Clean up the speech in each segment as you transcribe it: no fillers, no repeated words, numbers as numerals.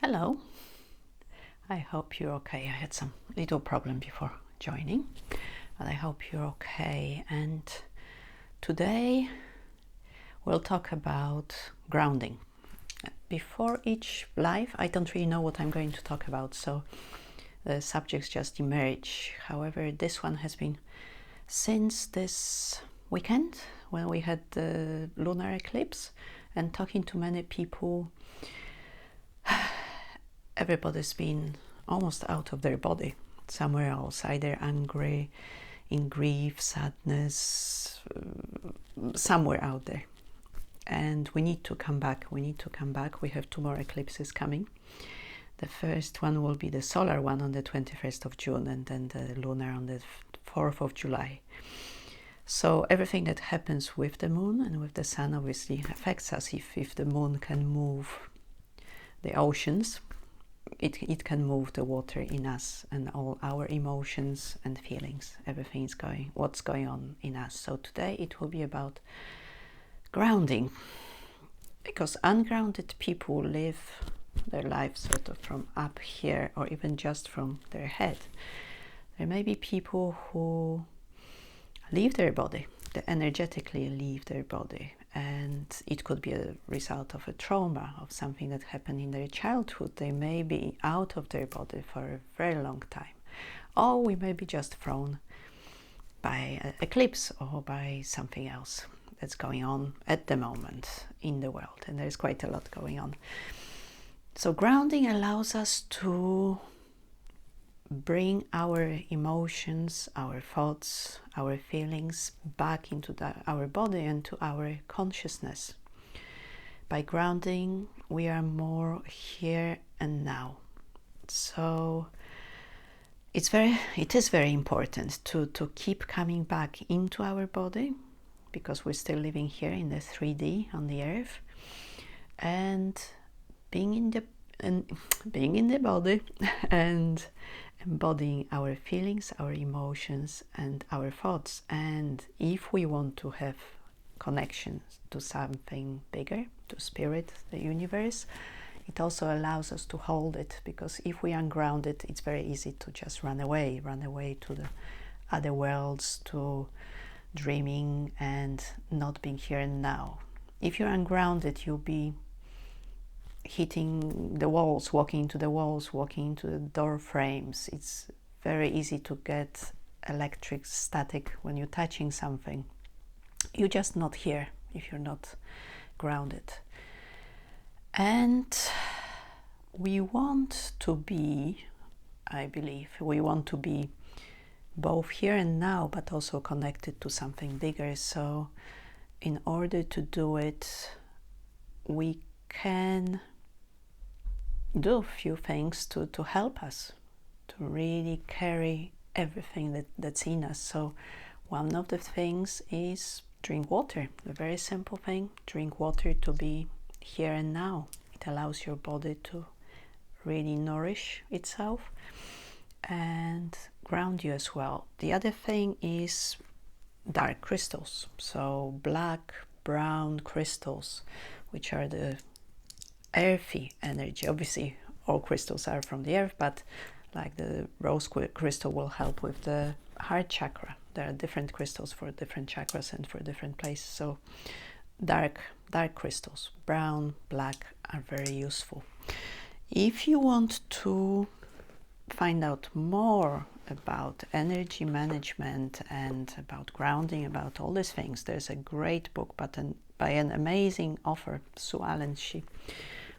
Hello, I hope you're okay. I had some little problem before joining, but I hope you're okay. And today we'll talk about grounding. Before each live, I don't really know what I'm going to talk about, so the subjects just emerge. However, this one has been since this weekend when we had the lunar eclipse, and talking to many people, everybody's been almost out of their body somewhere else, either angry, in grief, sadness, somewhere out there. And we need to come back. We have 2 more eclipses coming. The first one will be the solar one on the 21st of June, and then the lunar on the 4th of July. So everything that happens with the moon and with the sun obviously affects us. If the moon can move the oceans, it can move the water in us and all our emotions and feelings. Everything is what's going on in us. So today it will be about grounding, because ungrounded people live their life sort of from up here, or even just from their head. There may be people who leave their body, they energetically leave their body, and it could be a result of a trauma, of something that happened in their childhood. They may be out of their body for a very long time, or we may be just thrown by an eclipse or by something else that's going on at the moment in the world, and there's quite a lot going on. So grounding allows us to bring our emotions, our thoughts, our feelings back into our body and to our consciousness. By grounding, we are more here and now. So it is very important to keep coming back into our body, because we're still living here in the 3D on the earth, and being in the body and embodying our feelings, our emotions, and our thoughts. And if we want to have connections to something bigger, to spirit, the universe, it also allows us to hold it, because if we are ungrounded, it's very easy to just run away to the other worlds, to dreaming and not being here and now. If you're ungrounded, you'll be hitting the walls, walking into the door frames. It's very easy to get electric static when you're touching something. You're just not here if you're not grounded. And we want to be, I believe, both here and now, but also connected to something bigger. So in order to do it, we can do a few things to help us to really carry everything that's in us. So one of the things is drink water. A very simple thing: drink water to be here and now. It allows your body to really nourish itself and ground you as well. The other thing is dark crystals, so black, brown crystals, which are the earthy energy. Obviously all crystals are from the earth, but like the rose crystal will help with the heart chakra. There are different crystals for different chakras and for different places. So dark crystals, brown, black, are very useful. If you want to find out more about energy management and about grounding, about all these things, there's a great book by an amazing author, Sue Allen. She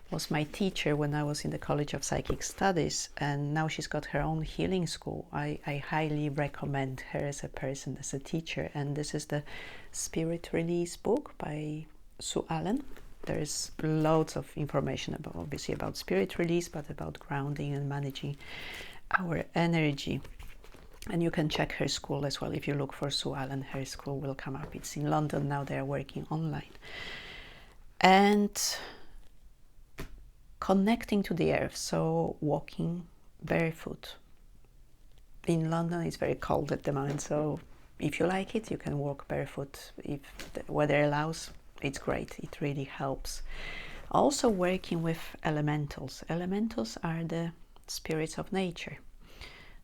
was my teacher when I was in the College of Psychic Studies, and now she's got her own healing school. I highly recommend her as a person, as a teacher. And this is the Spirit Release book by Sue Allen. There's loads of information about spirit release, but about grounding and managing our energy. And you can check her school as well. If you look for Sue Allen, her school will come up. It's in London now. They're working online. And connecting to the earth, so walking barefoot. In London it's very cold at the moment, so if you like it, you can walk barefoot. If the weather allows, it's great. It really helps. Also working with elementals. Elementals are the spirits of nature.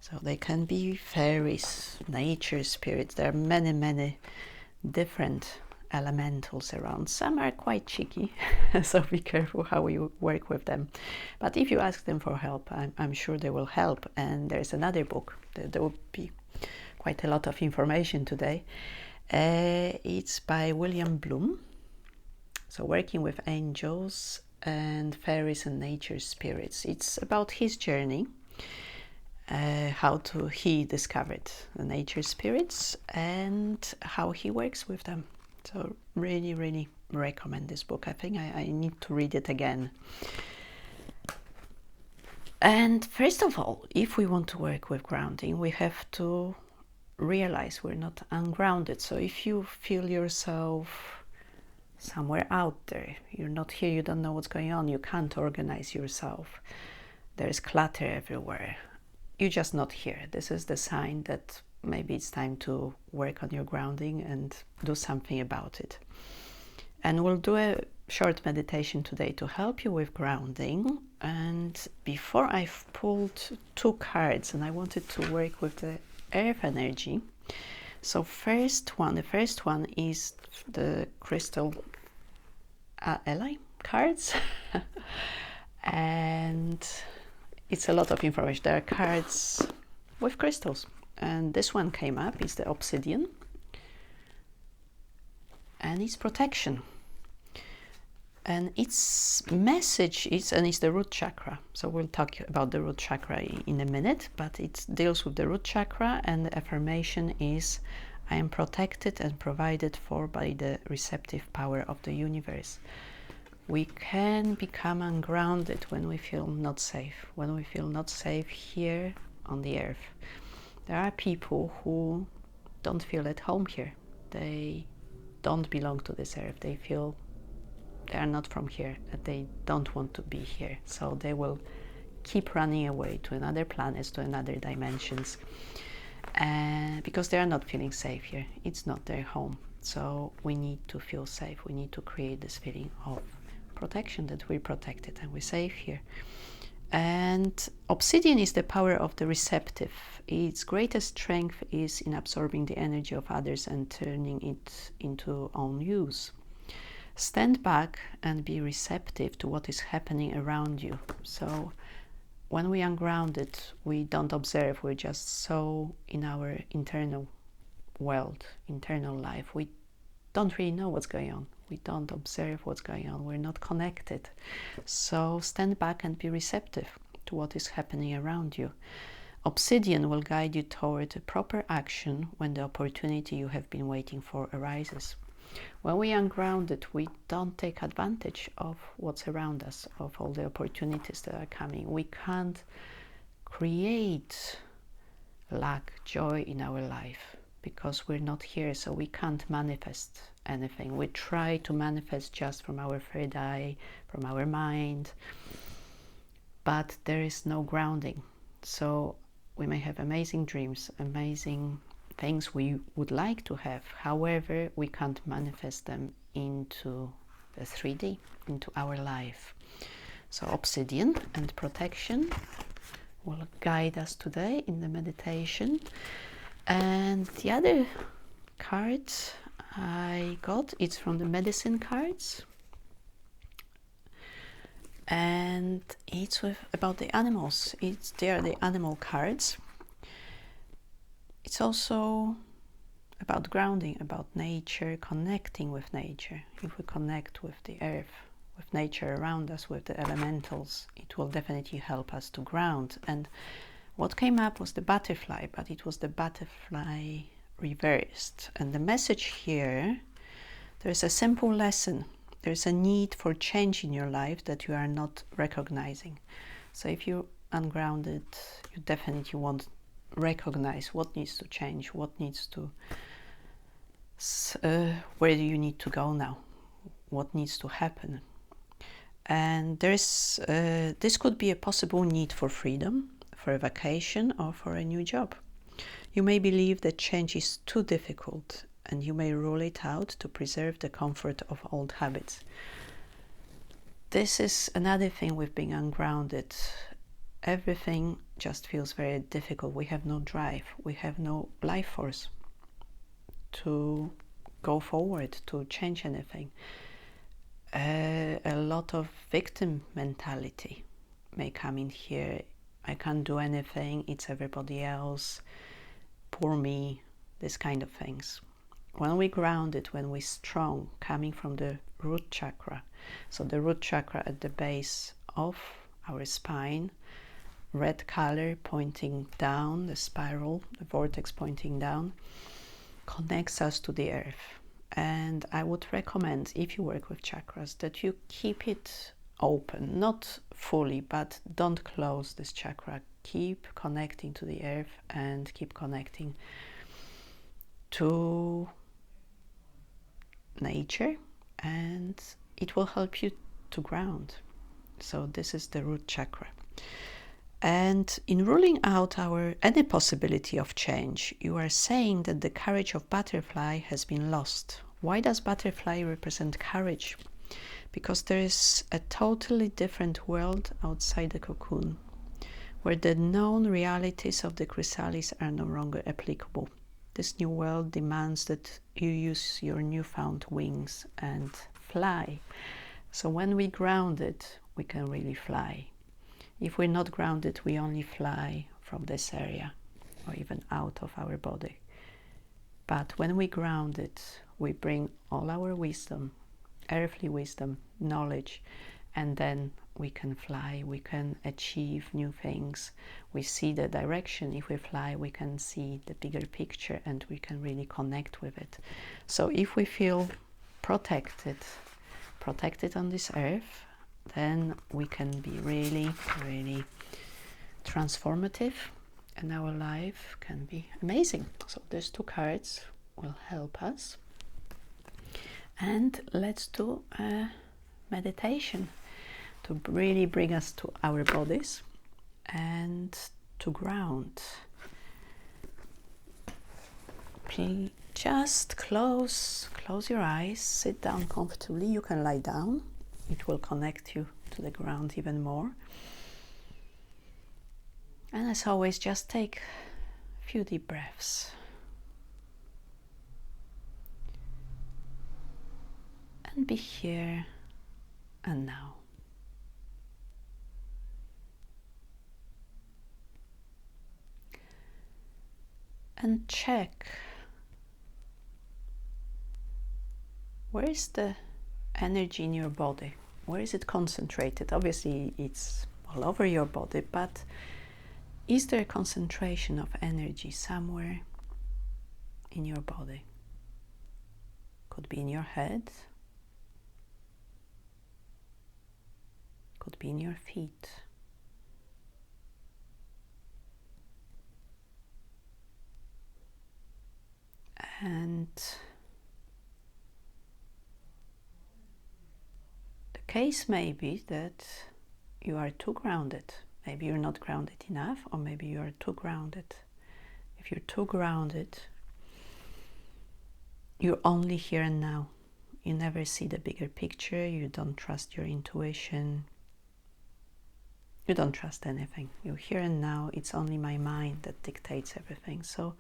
So they can be fairies, nature spirits. There are many, many different elementals around. Some are quite cheeky, so be careful how you work with them. But if you ask them for help, I'm sure they will help. And there's another book. There will be quite a lot of information today. It's by William Bloom. So working with angels and fairies and nature spirits. It's about his journey, how he discovered the nature spirits and how he works with them. So really, really recommend this book. I think I need to read it again. And first of all, if we want to work with grounding, we have to realize we're not ungrounded. So if you feel yourself somewhere out there, you're not here, you don't know what's going on, you can't organize yourself, there's clutter everywhere, you're just not here. This is the sign that maybe it's time to work on your grounding and do something about it. And we'll do a short meditation today to help you with grounding. And before I've pulled 2 cards, and I wanted to work with the earth energy. So the first one is the crystal ally cards. And it's a lot of information. There are cards with crystals. And this one came up, is the obsidian. And it's protection. And its message is, and it's the root chakra. So we'll talk about the root chakra in a minute, but it deals with the root chakra, and the affirmation is, I am protected and provided for by the receptive power of the universe. We can become ungrounded when we feel not safe, when we feel not safe here on the earth. There are people who don't feel at home here. They don't belong to this earth. They feel they are not from here, that they don't want to be here. So they will keep running away to another planets, to another dimensions, because they are not feeling safe here. It's not their home. So we need to feel safe. We need to create this feeling of protection, that we're protected and we're safe here. And obsidian is the power of the receptive. Its greatest strength is in absorbing the energy of others and turning it into own use. Stand back and be receptive to what is happening around you. So when we are ungrounded, we don't observe, we're just so in our internal world, internal life. We don't really know what's going on. We don't observe what's going on. We're not connected. So stand back and be receptive to what is happening around you. Obsidian will guide you toward a proper action when the opportunity you have been waiting for arises. When we are ungrounded, we don't take advantage of what's around us, of all the opportunities that are coming. We can't create lack, joy in our life because we're not here, so we can't manifest anything. We try to manifest just from our third eye, from our mind, but there is no grounding. So we may have amazing dreams, amazing things we would like to have. However, we can't manifest them into the 3D, into our life. So obsidian and protection will guide us today in the meditation. And the other card I got, it's from the medicine cards. And it's about the animals. They are the animal cards. It's also about grounding, about nature, connecting with nature. If we connect with the earth, with nature around us, with the elementals, it will definitely help us to ground. And what came up was the butterfly, but it was the butterfly reversed. And the message here, there's a simple lesson. There's a need for change in your life that you are not recognizing. So if you're ungrounded, you definitely won't recognize what needs to change, what needs to, where do you need to go now, what needs to happen. And there's this could be a possible need for freedom, for a vacation, or for a new job. You may believe that change is too difficult, and you may rule it out to preserve the comfort of old habits. this is another thing with being ungrounded. Everything just feels very difficult. We have no drive, we have no life force to go forward, to change anything. A lot of victim mentality may come in here. I can't do anything, it's everybody else, poor me, this kind of things. When we ground it, when we're strong, coming from the root chakra, so the root chakra at the base of our spine, red color pointing down, the spiral, the vortex pointing down, connects us to the earth. And I would recommend, if you work with chakras, that you keep it open, not fully, but don't close this chakra. Keep connecting to the earth and keep connecting to nature, and it will help you to ground. So this is the root chakra. And in ruling out any possibility of change, you are saying that the courage of butterfly has been lost. Why does butterfly represent courage? Because there is a totally different world outside the cocoon, where the known realities of the chrysalis are no longer applicable. This new world demands that you use your newfound wings and fly. So when we ground it, we can really fly. If we're not grounded, we only fly from this area or even out of our body. But when we ground it, we bring all our wisdom, earthly wisdom, knowledge, and then we can fly, we can achieve new things. We see the direction. If we fly, we can see the bigger picture and we can really connect with it. So if we feel protected on this earth, then we can be really, really transformative, and our life can be amazing. So these two cards will help us. And let's do a meditation to really bring us to our bodies and to ground. Please just close your eyes, sit down comfortably. You can lie down. It will connect you to the ground even more. And as always, just take a few deep breaths. And be here and now. And check, where is the energy in your body? Where is it concentrated? Obviously it's all over your body, but is there a concentration of energy somewhere in your body? Could be in your head, could be in your feet. And the case may be that you are too grounded. Maybe you're not grounded enough, or maybe you are too grounded. If you're too grounded, you're only here and now. You never see the bigger picture. You don't trust your intuition. You don't trust anything. You're here and now. It's only my mind that dictates everything. So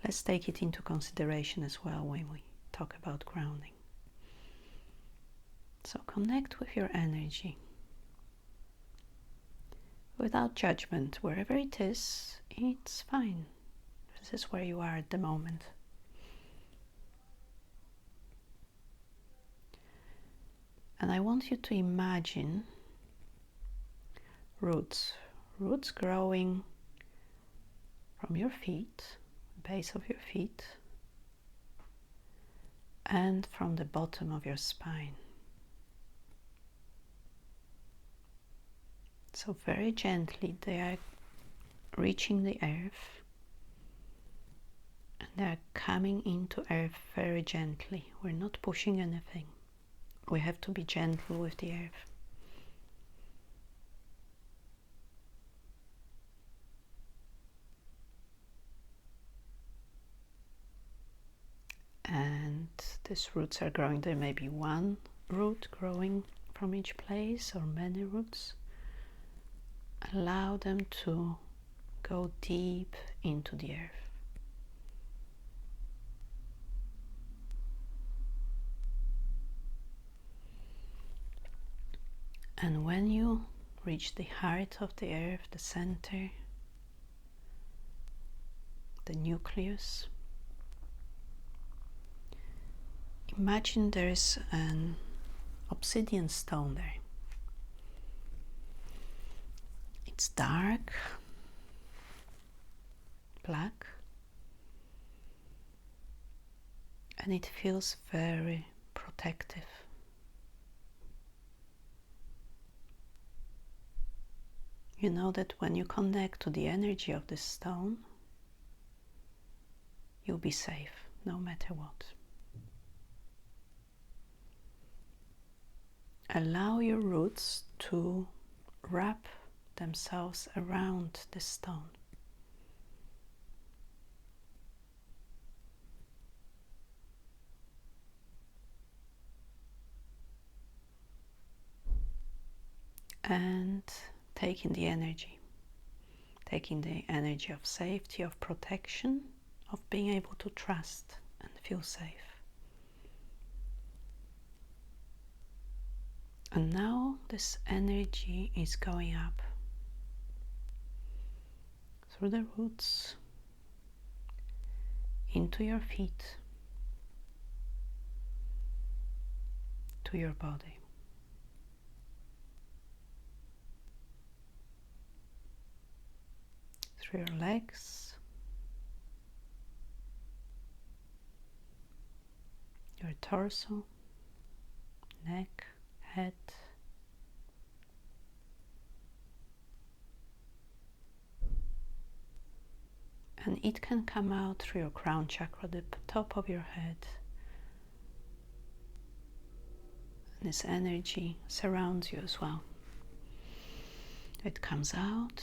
let's take it into consideration as well when we talk about grounding. So connect with your energy without judgment. Wherever it is, it's fine. This is where you are at the moment. And I want you to imagine roots growing from your feet, base of your feet, and from the bottom of your spine. So very gently they are reaching the earth, and they are coming into earth very gently. We're not pushing anything. We have to be gentle with the earth. And these roots are growing. There may be one root growing from each place, or many roots. Allow them to go deep into the earth. And when you reach the heart of the earth, the center, the nucleus, imagine there's an obsidian stone there. It's dark, black, and it feels very protective. You know that when you connect to the energy of this stone, you'll be safe no matter what. Allow your roots to wrap themselves around the stone. And taking the energy of safety, of protection, of being able to trust and feel safe. And now this energy is going up through the roots into your feet, to your body. Through your legs, your torso, neck, head, and it can come out through your crown chakra, the top of your head. And this energy surrounds you as well. It comes out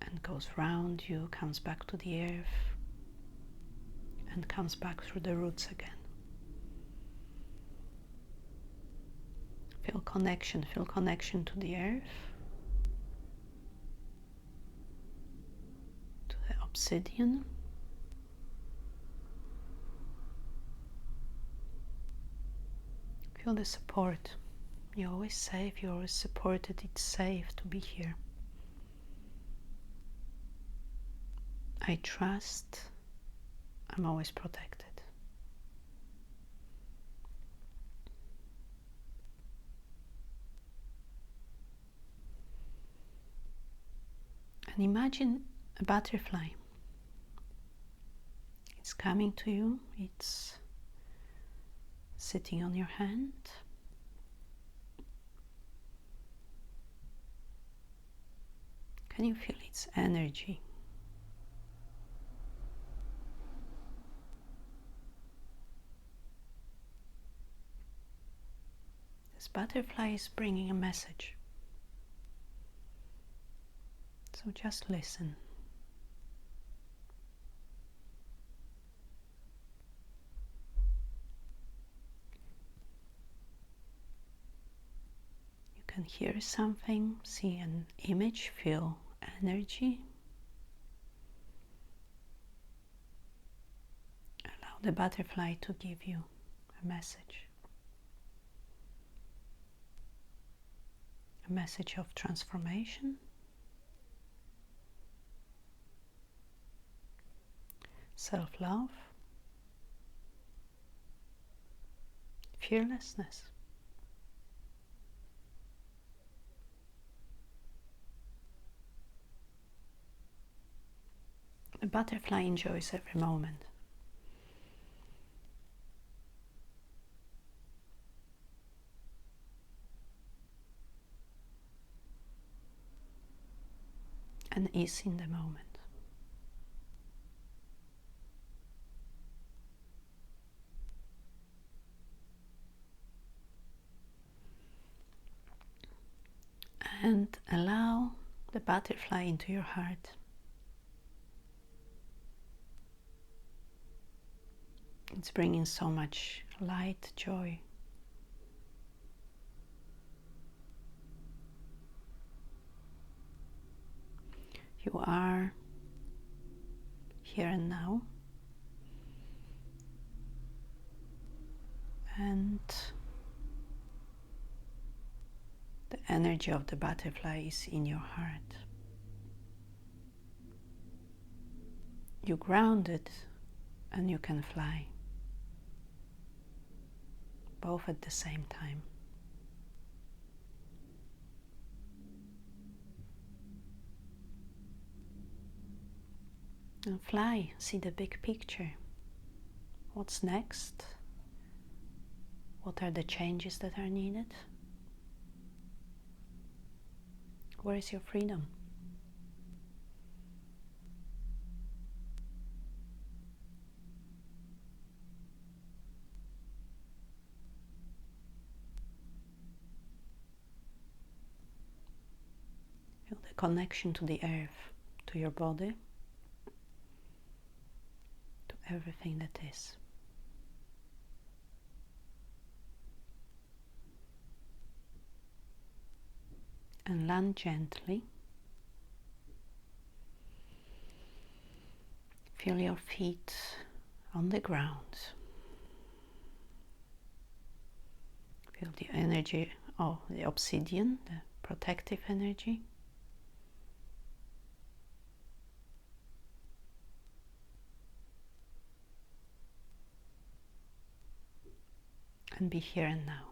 and goes round you, comes back to the earth, and comes back through the roots again. Feel connection to the earth, to the obsidian. Feel the support. You're always safe, you're always supported, it's safe to be here. I trust I'm always protected. And imagine a butterfly. It's coming to you, it's sitting on your hand. Can you feel its energy? This butterfly is bringing a message. So just listen. You can hear something, see an image, feel energy. Allow the butterfly to give you a message. A message of transformation, self-love, fearlessness. The butterfly enjoys every moment. And is in the moment. And allow the butterfly into your heart. It's bringing so much light, joy. You are here and now, and the energy of the butterfly is in your heart. You're grounded and you can fly, both at the same time. And fly, see the big picture. What's next? What are the changes that are needed? Where is your freedom? Feel the connection to the earth, to your body, to everything that is. And land gently. Feel your feet on the ground. Feel the energy of the obsidian, the protective energy. And be here and now,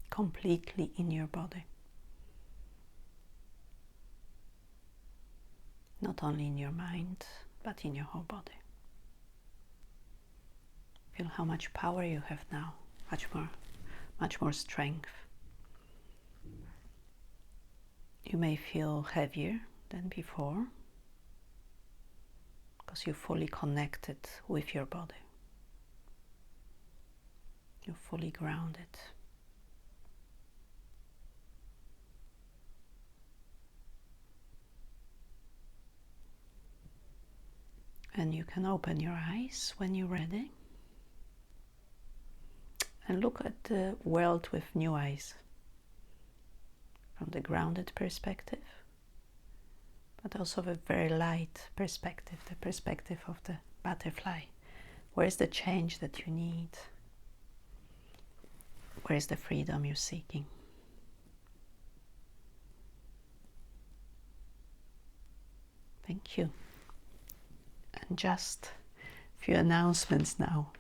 completely in your body. Not only in your mind, but in your whole body. Feel how much power you have now, much more strength. You may feel heavier than before, because you're fully connected with your body. You're fully grounded. And you can open your eyes when you're ready and look at the world with new eyes, from the grounded perspective, but also a very light perspective, the perspective of the butterfly. Where is the change that you need? Where is the freedom you're seeking? Thank you. And just a few announcements now.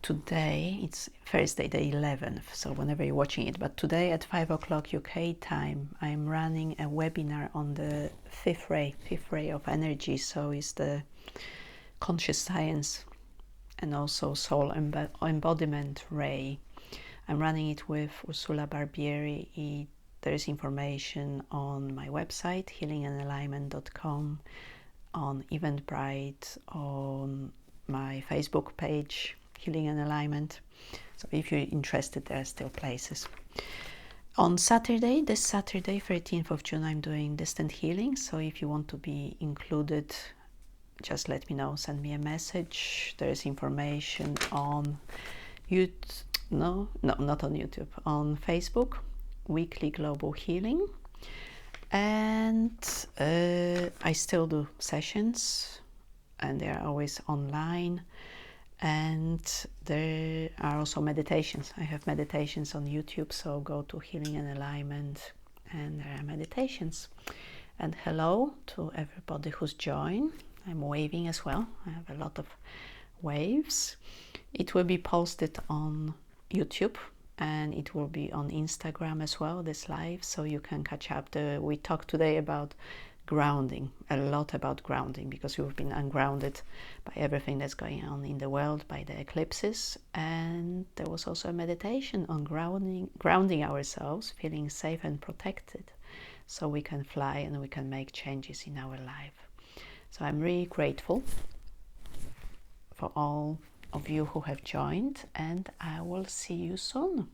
Today, it's Thursday the 11th, so whenever you're watching it, but today at 5 o'clock UK time, I'm running a webinar on the fifth ray of energy. So it's the conscious science and also soul embodiment ray. I'm running it with Ursula Barbieri. There is information on my website, healingandalignment.com, on Eventbrite, on my Facebook page, Healing and Alignment. So if you're interested, there are still places. On Saturday, this Saturday, 13th of June, I'm doing distant healing. So if you want to be included, just let me know, send me a message. There is information on YouTube, not on YouTube, on Facebook, Weekly Global Healing. And I still do sessions, and they are always online. And there are also meditations. I have meditations on YouTube, so go to Healing and Alignment, and there are meditations. And hello to everybody who's joined. I'm waving as well. I have a lot of waves. It will be posted on YouTube, and it will be on Instagram as well, this live, so you can catch up. We talked today about grounding, a lot about grounding, because we've been ungrounded by everything that's going on in the world, by the eclipses. And there was also a meditation on grounding ourselves, feeling safe and protected, so we can fly and we can make changes in our life. So I'm really grateful for all of you who have joined, and I will see you soon.